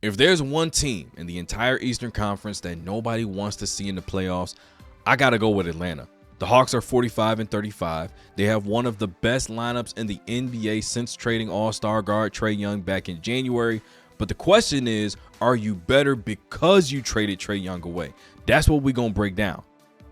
If there's one team in the entire Eastern Conference that nobody wants to see in the playoffs, I got to go with Atlanta. The Hawks are 45-35. They have one of the best lineups in the NBA since trading All-Star guard Trae Young back in January. But the question is, are you better because you traded Trae Young away? That's what we're going to break down.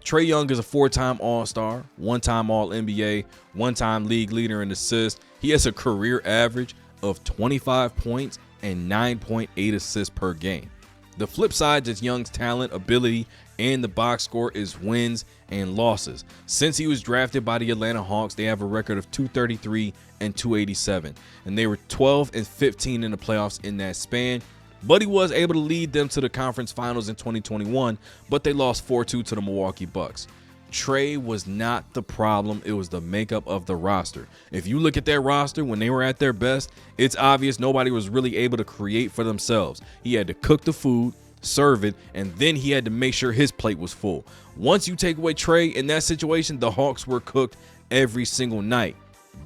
Trae Young is a 4-time All-Star, 1-time All-NBA, 1-time league leader in assists. He has a career average of 25 points and 9.8 assists per game. The flip side to Young's talent, ability, and the box score is wins and losses. Since he was drafted by the Atlanta Hawks, they have a record of 233 and 287, and they were 12-15 in the playoffs in that span. But he was able to lead them to the conference finals in 2021, but they lost 4-2 to the Milwaukee Bucks. Trae was not the problem. It was the makeup of the roster. If you look at their roster when they were at their best, it's obvious nobody was really able to create for themselves. He had to cook the food, serve it, and then he had to make sure his plate was full. Once you take away Trae in that situation, the Hawks were cooked every single night.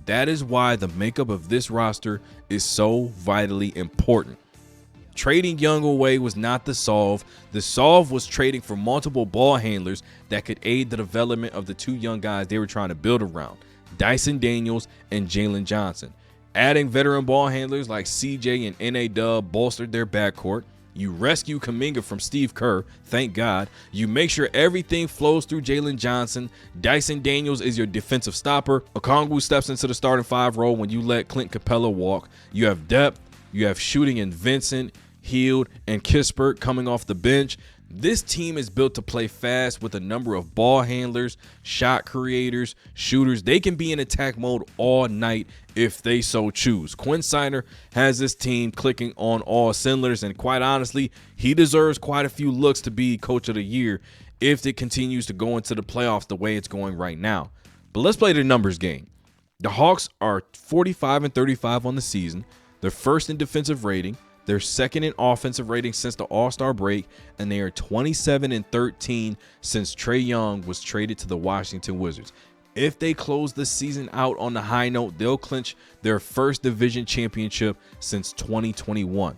That is why the makeup of this roster is so vitally important. Trading Young away was not the solve. The solve was trading for multiple ball handlers that could aid the development of the two young guys they were trying to build around, Dyson Daniels and Jalen Johnson. Adding veteran ball handlers like CJ and N.A. Dub bolstered their backcourt. You rescue Kuminga from Steve Kerr, thank God. You make sure everything flows through Jalen Johnson. Dyson Daniels is your defensive stopper. Okongwu steps into the starting five role when you let Clint Capella walk. You have depth. You have shooting in Vincent, Hield, and Kispert coming off the bench. This team is built to play fast with a number of ball handlers, shot creators, shooters. They can be in attack mode all night if they so choose. Quinn Snyder has this team clicking on all cylinders, and quite honestly, he deserves quite a few looks to be Coach of the Year if it continues to go into the playoffs the way it's going right now. But let's play the numbers game. The Hawks are 45-35 on the season. They're first in defensive rating. They're second in offensive rating since the All-Star break, and they are 27-13 since Trae Young was traded to the Washington Wizards. If they close the season out on the high note, they'll clinch their first division championship since 2021.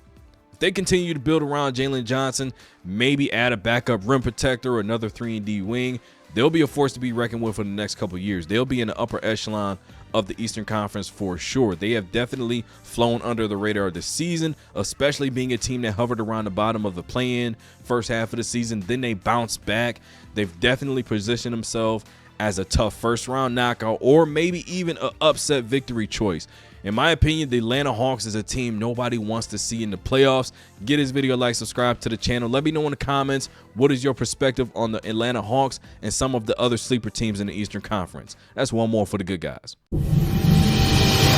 If they continue to build around Jalen Johnson, maybe add a backup rim protector or another 3-and-D wing, they'll be a force to be reckoned with for the next couple of years. They'll be in the upper echelon of the Eastern Conference for sure. They have definitely flown under the radar this season, especially being a team that hovered around the bottom of the play-in first half of the season. Then they bounced back. They've definitely positioned themselves as a tough first-round knockout or maybe even an upset victory choice. In my opinion, the Atlanta Hawks is a team nobody wants to see in the playoffs. Get this video a like, subscribe to the channel. Let me know in the comments what is your perspective on the Atlanta Hawks and some of the other sleeper teams in the Eastern Conference. That's one more for the good guys. I'm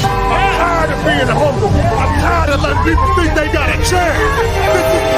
tired of being humble. I'm tired of letting people think they got a chance.